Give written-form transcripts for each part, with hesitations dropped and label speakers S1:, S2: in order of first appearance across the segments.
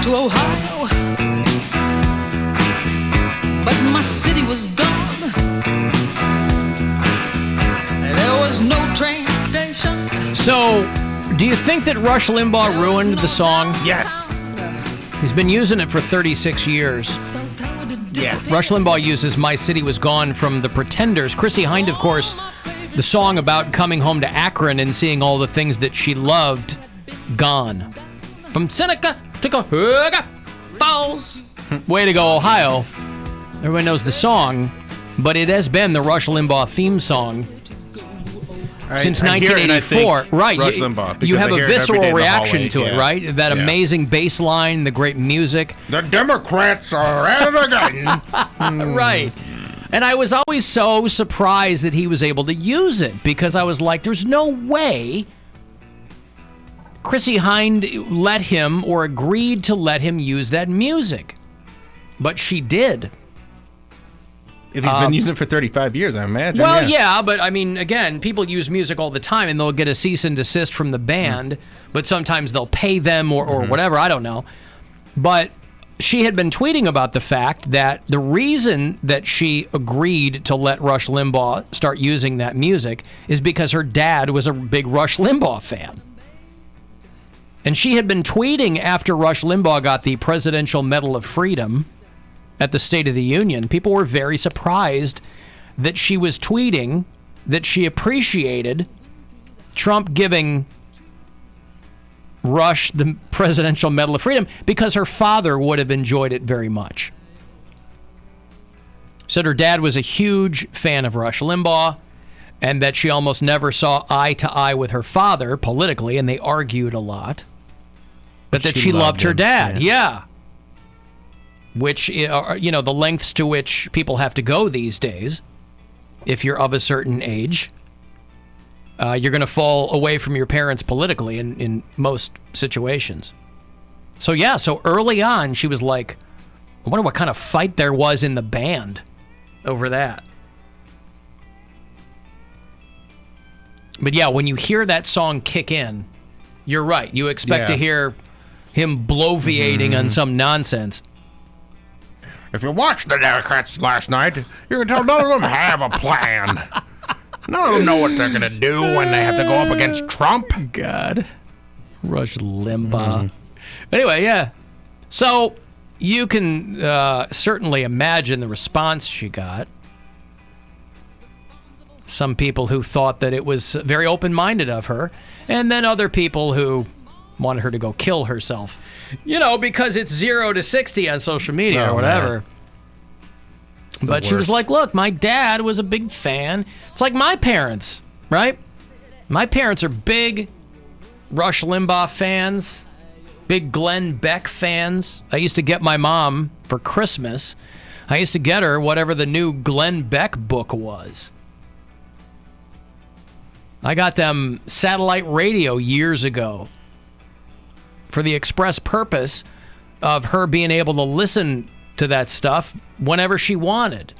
S1: to Ohio, but my city was gone. There was no train station.
S2: So, do you think that Rush Limbaugh ruined the song?
S3: Yes.
S2: He's been using it for 36 years.
S3: Yeah.
S2: Rush Limbaugh uses My City Was Gone from The Pretenders. Chrissie Hynde, of course, the song about coming home to Akron and seeing all the things that she loved gone. From Seneca to Cuyahoga Falls. Way to go, Ohio. Everybody knows the song, but it has been the Rush Limbaugh theme song since 1984. Right.
S3: Rush Limbaugh,
S2: You have a
S3: I hear it every day
S2: visceral
S3: in the
S2: reaction
S3: hallway,
S2: to it, right? That amazing bass line, the great music.
S3: The Democrats are at it again.
S2: Right. And I was always so surprised that he was able to use it, because I was like, there's no way Chrissie Hynde let him or agreed to let him use that music. But she did.
S3: If he's been using it for 35 years, I imagine.
S2: Well, yeah, but I mean, again, people use music all the time, and they'll get a cease and desist from the band, but sometimes they'll pay them or whatever, I don't know. But she had been tweeting about the fact that the reason that she agreed to let Rush Limbaugh start using that music is because her dad was a big Rush Limbaugh fan. And she had been tweeting after Rush Limbaugh got the Presidential Medal of Freedom at the State of the Union. People were very surprised that she was tweeting that she appreciated Trump giving Rush the Presidential Medal of Freedom because her father would have enjoyed it very much. Said her dad was a huge fan of Rush Limbaugh and that she almost never saw eye to eye with her father politically, and they argued a lot. But that she loved her dad. Yeah. Which, you know, the lengths to which people have to go these days, if you're of a certain age, you're going to fall away from your parents politically in most situations. So, yeah, so early on, she was like, I wonder what kind of fight there was in the band over that. But, yeah, when you hear that song kick in, you're right. You expect to hear him bloviating on some nonsense.
S3: If you watched the Democrats last night, you can tell none of them have a plan. None of them know what they're going to do when they have to go up against Trump.
S2: God. Rush Limbaugh. Anyway, yeah. So you can certainly imagine the response she got. Some people who thought that it was very open-minded of her, and then other people who wanted her to go kill herself. You know, because it's 0 to 60 on social media or whatever. But she was like, look, my dad was a big fan. It's like my parents, right? My parents are big Rush Limbaugh fans, big Glenn Beck fans. I used to get my mom for Christmas, I used to get her whatever the new Glenn Beck book was. I got them satellite radio years ago for the express purpose of her being able to listen to that stuff whenever she wanted.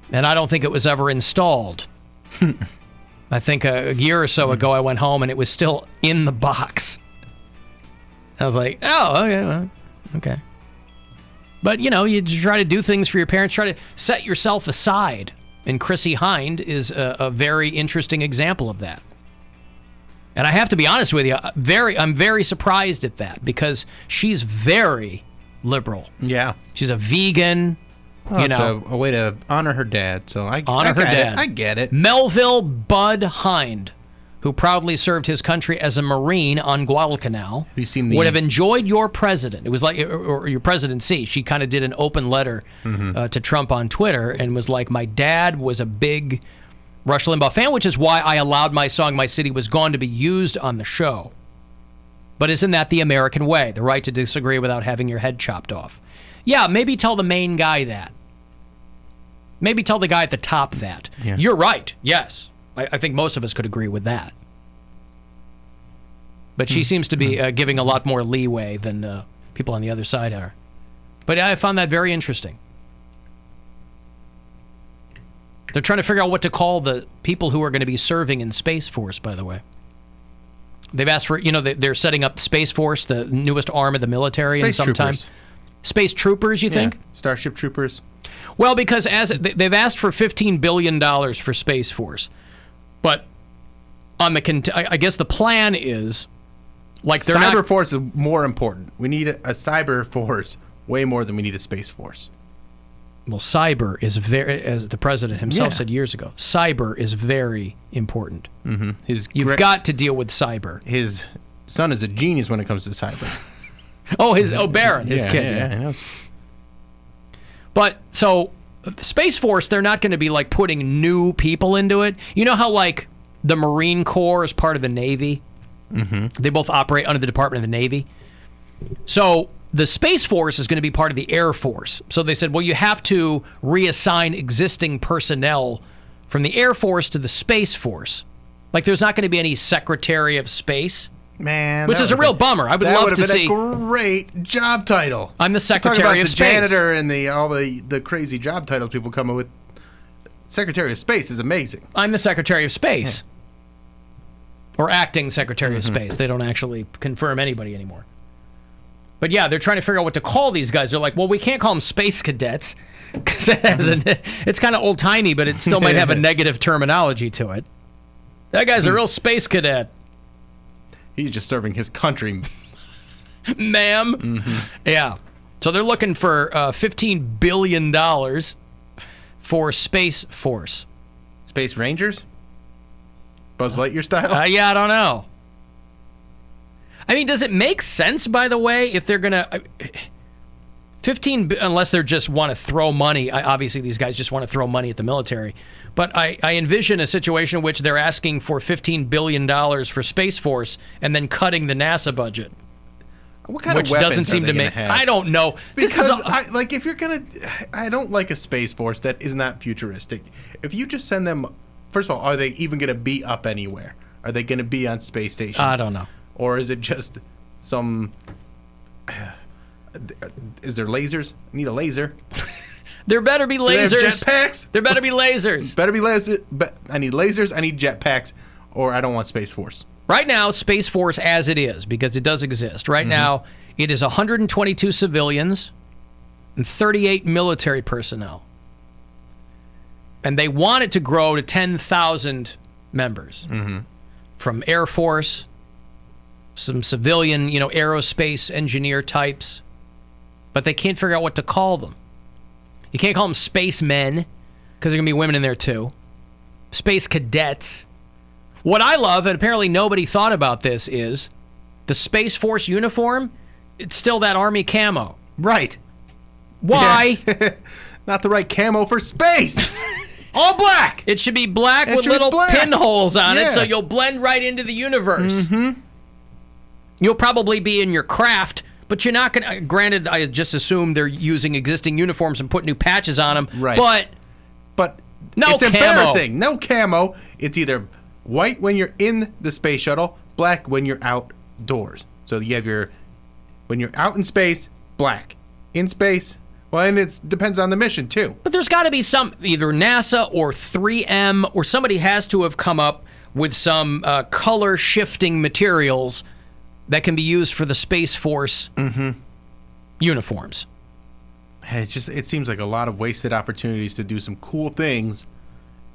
S2: And I don't think it was ever installed. I think a year or so ago I went home and it was still in the box. I was like, oh, okay, well, okay. But, you know, you try to do things for your parents, try to set yourself aside. And Chrissie Hynde is a very interesting example of that. And I have to be honest with you, I'm very surprised at that because she's very liberal.
S3: Yeah.
S2: She's a vegan.
S3: Well,
S2: you know,
S3: it's a way to honor her dad. So I get it.
S2: Melville Bud Hynde, who proudly served his country as a Marine on Guadalcanal, would have enjoyed your president. It was like, or your presidency. She kind of did an open letter to Trump on Twitter and was like, my dad was a big Rush Limbaugh fan, which is why I allowed my song, My City Was Gone, to be used on the show. But isn't that the American way? The right to disagree without having your head chopped off. Yeah, maybe tell the main guy that. Maybe tell the guy at the top that. Yeah. You're right, yes. I think most of us could agree with that. But she seems to be giving a lot more leeway than people on the other side are. But I found that very interesting. They're trying to figure out what to call the people who are going to be serving in Space Force, by the way. They've asked for, they're setting up Space Force, the newest arm of the military, in some time. Space Troopers, you think?
S3: Starship Troopers.
S2: Well, because they've asked for $15 billion for Space Force, but on I guess the plan is like they're
S3: Cyber Force is more important. We need a Cyber Force way more than we need a Space Force.
S2: Well, cyber is very, as the president himself said years ago, cyber is very important.
S3: Mm-hmm.
S2: You've got to deal with cyber.
S3: His son is a genius when it comes to cyber.
S2: Barron, his kid.
S3: Yeah.
S2: But so the Space Force, they're not going to be like putting new people into it. You know how like the Marine Corps is part of the Navy? Mm-hmm. They both operate under the Department of the Navy. So the Space Force is going to be part of the Air Force. So they said, well, you have to reassign existing personnel from the Air Force to the Space Force. Like there's not going to be any Secretary of Space.
S3: Man,
S2: which is a real bummer. I would love to see.
S3: That would have been a great job title.
S2: I'm the Secretary of Space.
S3: The janitor and all the crazy job titles people come up with. Secretary of Space is amazing.
S2: I'm the Secretary of Space. Or acting Secretary of Space. They don't actually confirm anybody anymore. But yeah, they're trying to figure out what to call these guys. They're like, well, we can't call them Space Cadets because it's kind of old-timey, but it still might have a negative terminology to it. That guy's a real space cadet.
S3: He's just serving his country.
S2: Ma'am. Mm-hmm. Yeah. So they're looking for $15 billion for Space Force.
S3: Space Rangers? Buzz Lightyear style?
S2: Yeah, I don't know. I mean, does it make sense, by the way, if they're going to... 15, unless they just want to throw money. Obviously, these guys just want to throw money at the military. But I envision a situation in which they're asking for $15 billion for Space Force and then cutting the NASA budget.
S3: What kind of weapons
S2: doesn't seem to make...
S3: have?
S2: I don't know.
S3: Because, if you're going to... I don't like a Space Force that is not futuristic. If you just send them... First of all, are they even going to be up anywhere? Are they going to be on space stations?
S2: I don't know.
S3: Or is it just some... Is there lasers? I need a laser.
S2: There better be lasers.
S3: Do they have jetpacks?
S2: There better be lasers.
S3: Better be lasers. I need lasers. I need jetpacks. Or I don't want Space Force.
S2: Right now, Space Force as it is, because it does exist. Right now, it is 122 civilians and 38 military personnel. And they want it to grow to 10,000 members. Mm-hmm. From Air Force, some civilian, aerospace engineer types. But they can't figure out what to call them. You can't call them spacemen, because there are going to be women in there too. Space cadets. What I love, and apparently nobody thought about this, is the Space Force uniform, it's still that Army camo.
S3: Right.
S2: Why?
S3: Yeah. Not the right camo for space. All black.
S2: It should be black with little pinholes on it, so you'll blend right into the universe. Mm-hmm. You'll probably be in your craft, but you're not going to... Granted, I just assume they're using existing uniforms and put new patches on them.
S3: Right. But
S2: no
S3: it's
S2: camo.
S3: Embarrassing. No camo. It's either white when you're in the space shuttle, black when you're outdoors. So you have when you're out in space, black. In space, well, and it depends on the mission, too.
S2: But there's got to be either NASA or 3M, or somebody has to have come up with some color-shifting materials that can be used for the Space Force uniforms.
S3: Hey, it seems like a lot of wasted opportunities to do some cool things,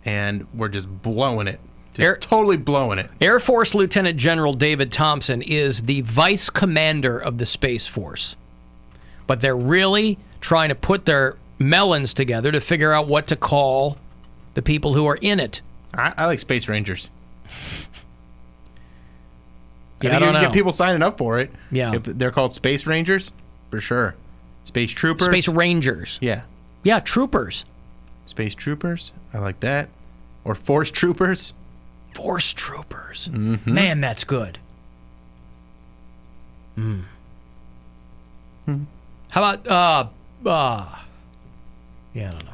S3: and we're just blowing it. Totally blowing it.
S2: Air Force Lieutenant General David Thompson is the vice commander of the Space Force. But they're really trying to put their melons together to figure out what to call the people who are in it.
S3: I like Space Rangers.
S2: Yeah,
S3: I think you can get people signing up for it.
S2: Yeah.
S3: If they're called Space Rangers, for sure. Space Troopers.
S2: Space Rangers.
S3: Yeah.
S2: Yeah, Troopers.
S3: Space Troopers. I like that. Or Force Troopers.
S2: Force Troopers. Mm-hmm. Man, that's good. Mm. Hmm. How about, yeah, I don't know.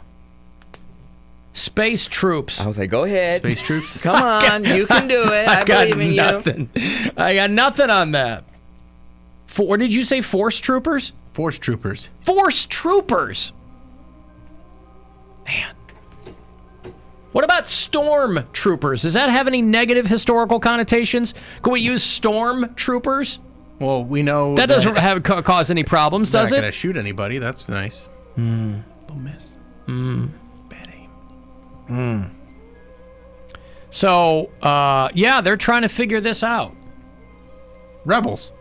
S2: Space Troops.
S4: I was like, go ahead.
S3: Space Troops.
S4: Come on, you can do it. I believe in you.
S2: I got nothing on that. What did you say, Force Troopers?
S3: Force Troopers.
S2: Force Troopers. Man. What about storm troopers? Does that have any negative historical connotations? Can we use storm troopers?
S3: Well, we know
S2: that doesn't cause any problems, does it?
S3: Not going to shoot anybody. That's nice. Little miss. Bad aim.
S2: So, yeah, they're trying to figure this out.
S3: Rebels.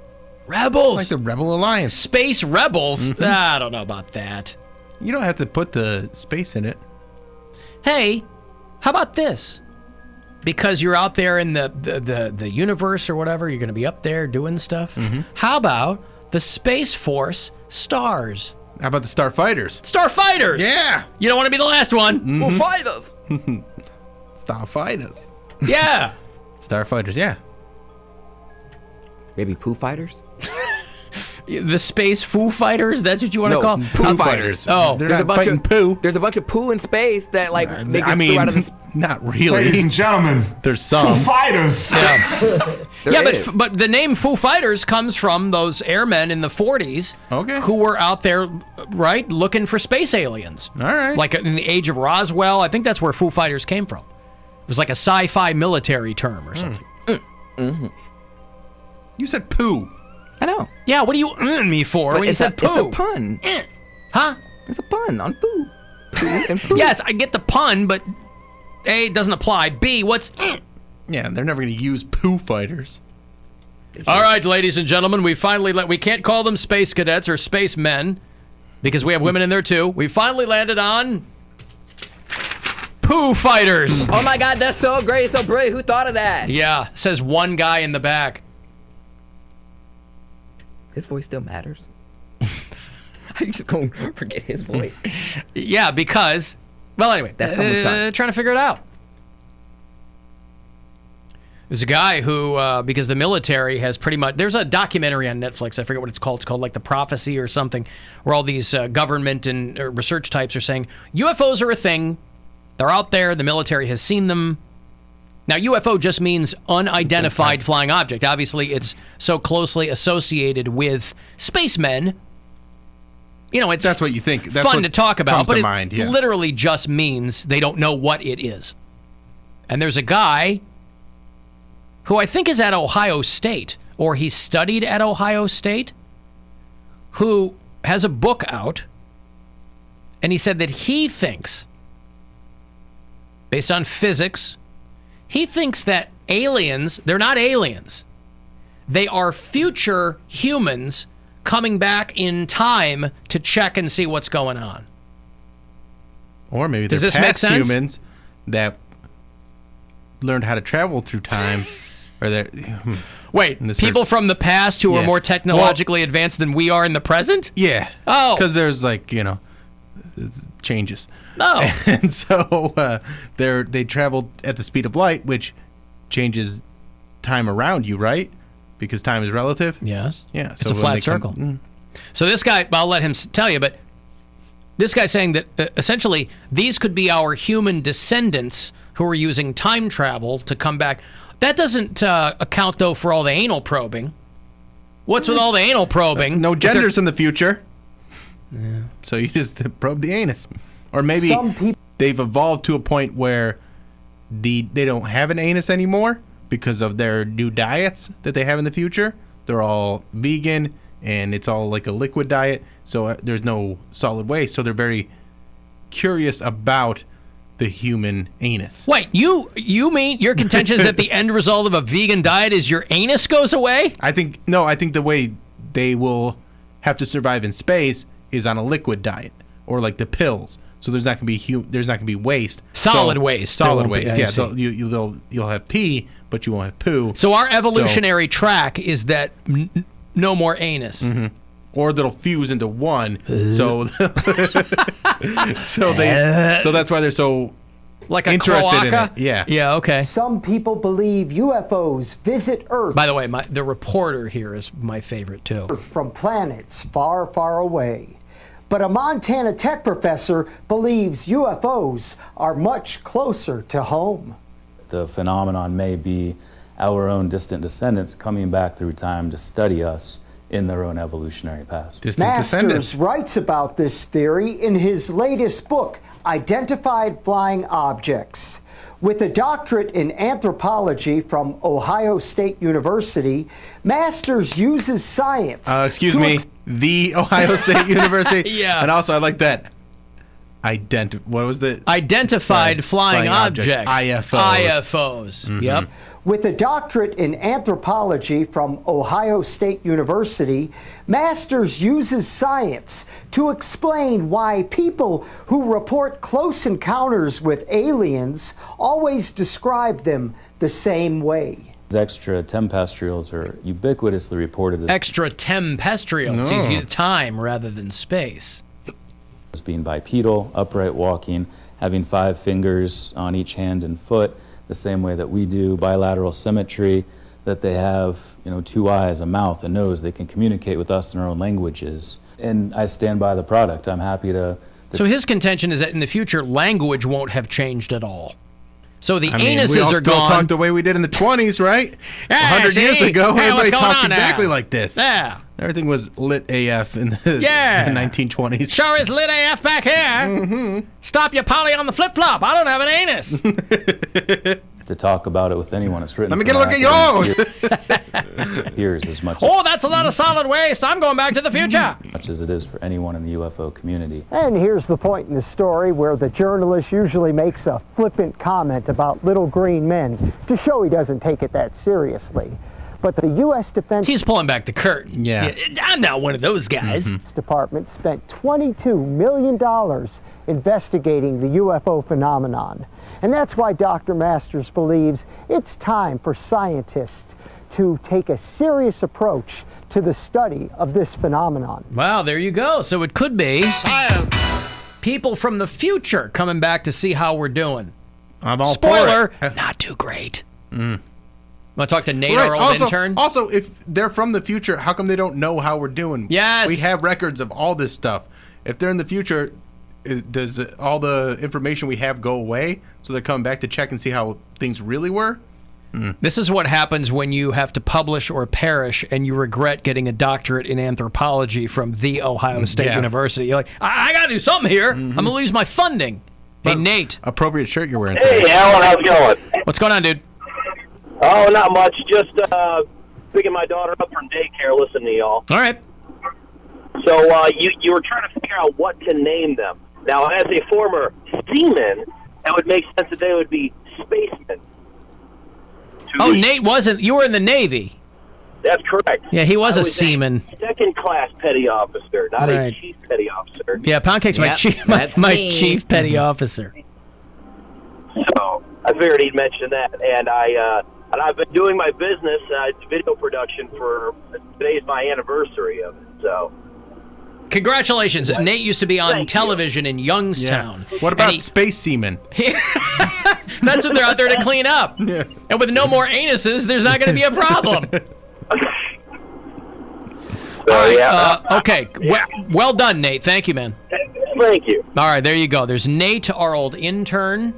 S2: Rebels.
S3: Like the Rebel Alliance.
S2: Space rebels? I don't know about that.
S3: You don't have to put the space in it.
S2: Hey, how about this? Because you're out there in the universe or whatever, you're going to be up there doing stuff. How about the Space Force Stars?
S3: How about the Starfighters?
S2: Starfighters!
S3: Yeah!
S2: You don't want to be the last one.
S4: We'll fight us.
S3: Starfighters.
S2: Yeah.
S3: Starfighters, yeah.
S4: Maybe Pooh Fighters?
S2: The Space Foo Fighters? That's what you want to call them?
S4: Pooh Fighters.
S2: Oh.
S3: They're not fighting poo.
S4: There's a bunch of poo in space that, like, they just threw out of the...
S3: Not really.
S5: Ladies and gentlemen,
S3: There's some.
S5: Foo Fighters.
S2: Yeah, but the name Foo Fighters comes from those airmen in the 40s who were out there, right, looking for space aliens.
S3: All right.
S2: Like in the age of Roswell. I think that's where Foo Fighters came from. It was like a sci-fi military term or something.
S3: You said poo.
S4: I know.
S2: Yeah, what do you me for when you said poo?
S4: It's a pun.
S2: Huh?
S4: It's a pun on poo. Poo and poo.
S2: Yes, I get the pun, but A, it doesn't apply. B, what's...
S3: Yeah, they're never going to use poo fighters.
S2: All right, ladies and gentlemen, we finally we can't call them space cadets or space men because we have women in there too. We finally landed on poo fighters.
S4: Oh my God, that's so great, so brilliant. Who thought of that?
S2: Yeah, says one guy in the back.
S4: His voice still matters. Are you just going to forget his voice?
S2: Yeah, because, well, anyway,
S4: That's someone's son.
S2: Trying to figure it out. There's a guy who, because the military has pretty much, there's a documentary on Netflix, I forget what it's called like The Prophecy or something, where all these government and research types are saying, UFOs are a thing, they're out there, the military has seen them. Now, UFO just means unidentified flying object. Obviously, it's so closely associated with spacemen. You know, it's
S3: that's what you think. That's
S2: fun
S3: what
S2: to talk about, but
S3: mind,
S2: it literally just means they don't know what it is. And there's a guy who I think is at Ohio State, or he studied at Ohio State, who has a book out, and he said that he thinks, based on physics, he thinks that aliens, they're not aliens. They are future humans coming back in time to check and see what's going on.
S3: Or maybe
S2: Does
S3: they're
S2: this make
S3: past
S2: sense?
S3: humans that learned how to travel through time. Or they're...
S2: Wait, people from the past who are more technologically advanced than we are in the present?
S3: Yeah.
S2: Oh.
S3: Because there's like, changes.
S2: No.
S3: And so they traveled at the speed of light, which changes time around you, right? Because time is relative.
S2: Yes.
S3: Yeah.
S2: It's a flat circle. So this guy, I'll let him tell you, but this guy's saying that essentially these could be our human descendants who are using time travel to come back. That doesn't account, though, for all the anal probing. What's with all the anal probing?
S3: No genders in the future. Yeah. So you just probe the anus. Or maybe they've evolved to a point where they don't have an anus anymore because of their new diets that they have in the future. They're all vegan, and it's all like a liquid diet, so there's no solid waste. So they're very curious about the human anus.
S2: Wait, you mean your contention is that the end result of a vegan diet is your anus goes away?
S3: I think the way they will have to survive in space is on a liquid diet or like the pills. So there's not going to be waste.
S2: Solid waste.
S3: Solid waste. Yeah. So you'll have pee, but you won't have poo.
S2: So our evolutionary track is that no more anus.
S3: Mm-hmm. Or that'll fuse into one. So that's why they're so
S2: like a
S3: interested
S2: cloaca?
S3: in it. Yeah.
S2: Yeah. Okay.
S6: Some people believe UFOs visit Earth.
S2: By the way, the reporter here is my favorite too.
S6: From planets far, far away. But a Montana Tech professor believes UFOs are much closer to home.
S7: The phenomenon may be our own distant descendants coming back through time to study us
S5: in their own evolutionary past.
S3: Distant
S6: Masters
S3: descendants.
S6: writes about this theory in his latest book, Identified Flying Objects. With a doctorate in anthropology from Ohio State University, Masters uses science.
S3: Excuse
S6: to
S3: me, the Ohio State University.
S2: Yeah.
S3: And also, I like that. What was the
S2: Identified flying objects.
S3: IFOs.
S2: IFOs. Yep.
S6: With a doctorate in anthropology from Ohio State University, Masters uses science to explain why people who report close encounters with aliens always describe them the same way.
S5: Extraterrestrials are ubiquitously reported
S2: Extraterrestrials. He's time rather than space.
S5: as being bipedal, upright walking, having 5 fingers on each hand and foot, the same way that we do, bilateral symmetry, that they have, 2 eyes, a mouth, a nose. They can communicate with us in our own languages. And I stand by the product. I'm happy to
S2: So his contention is that in the future, language won't have changed at all. So the
S3: I mean,
S2: anuses
S3: we all
S2: are
S3: still
S2: gone.
S3: talk the way we did in the 20s, right?
S2: Yeah,
S3: 100 years
S2: see?
S3: ago,
S2: Hey, what's
S3: everybody
S2: going
S3: talked
S2: on now?
S3: exactly like this.
S2: Yeah.
S3: Everything was lit AF in the,
S2: Yeah.
S3: the 1920s.
S2: Sure is lit AF back here.
S3: Mm-hmm.
S2: Stop your Polly on the flip-flop. I don't have an anus.
S5: to talk about it with anyone. It's written.
S3: Let me
S5: for
S3: get a look at
S5: my
S3: yours.
S5: Ears as much,
S2: Oh, that's a lot of solid waste. I'm going back to the future.
S5: much as it is for anyone in the UFO community.
S6: And here's the point in the story where the journalist usually makes a flippant comment about little green men to show he doesn't take it that seriously. But the U.S. Defense
S2: He's pulling back the curtain.
S3: Yeah.
S2: I'm not one of those guys.
S6: Department spent $22 million investigating the UFO phenomenon. And that's why Dr. Masters believes it's time for scientists to take a serious approach to the study of this phenomenon.
S2: Wow, there you go. So it could be people from the future coming back to see how we're doing.
S3: I'm all
S2: Spoiler,
S3: for it.
S2: not too great. Want to talk to Nate,
S3: Right.
S2: our old
S3: Also,
S2: intern?
S3: also, if they're from the future, how come they don't know how we're doing?
S2: Yes.
S3: We have records of all this stuff. If they're in the future, does all the information we have go away? So they're coming back to check and see how things really were?
S2: This is what happens when you have to publish or perish and you regret getting a doctorate in anthropology from the Ohio State
S3: Yeah.
S2: University. You're like, I got to do something here. I'm going to lose my funding. Hey, Nate,
S3: Appropriate shirt you're wearing
S7: Hey,
S3: today.
S7: Alan, how's it going?
S2: what's going on, dude?
S7: Oh, not much. Just picking my daughter up from daycare, listening to y'all.
S2: All right.
S7: So you were trying to figure out what to name them. Now, as a former seaman, that would make sense that they would be spacemen.
S2: Oh, Nate wasn't. You were in the Navy.
S7: That's correct.
S2: Yeah, he was
S7: I
S2: a seaman.
S7: Second-class petty officer, not
S2: Right.
S7: a chief petty officer.
S2: Yeah, Poundcake's my
S4: Yep,
S2: chief,
S4: that's
S2: my
S4: me.
S2: chief petty officer.
S7: So I figured he'd mention that, and I've been doing my business, video production for today's my anniversary of it. So
S2: Congratulations. Nate used to be on
S7: Thank you.
S2: television in Youngstown.
S3: What
S2: And
S3: about
S2: he-
S3: space seamen?
S2: That's what they're out there to clean up.
S3: Yeah.
S2: And with no more anuses, there's not going to be a problem. All right. Okay. Well done, Nate. Thank you, man.
S7: Thank you.
S2: All right, there you go. There's Nate, our old intern,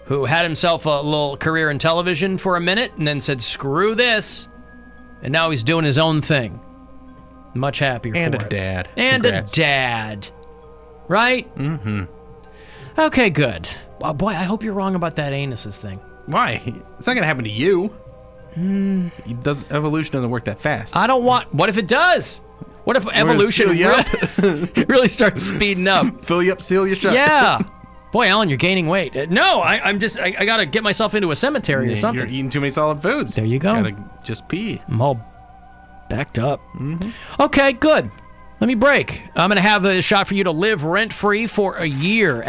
S2: who had himself a little career in television for a minute and then said, screw this. And now he's doing his own thing. Much happier
S3: And
S2: for
S3: a
S2: it.
S3: dad.
S2: And
S3: Congrats.
S2: a dad. Right? Mm-hmm. Okay, good. Well, boy, I hope you're wrong about that anuses thing.
S3: Why? It's not going to happen to you. Evolution doesn't work that fast.
S2: I don't want... What if it does? What if evolution
S3: seal you
S2: really starts speeding up?
S3: Fill you up, seal you shut.
S2: Yeah. Boy, Alan, you're gaining weight. No, I'm just... I got to get myself into a cemetery or something.
S3: You're eating too many solid foods.
S2: There you go.
S3: Gotta just pee.
S2: I'm all backed up. Okay, good. Let me break. I'm going to have a shot for you to live rent-free for a year after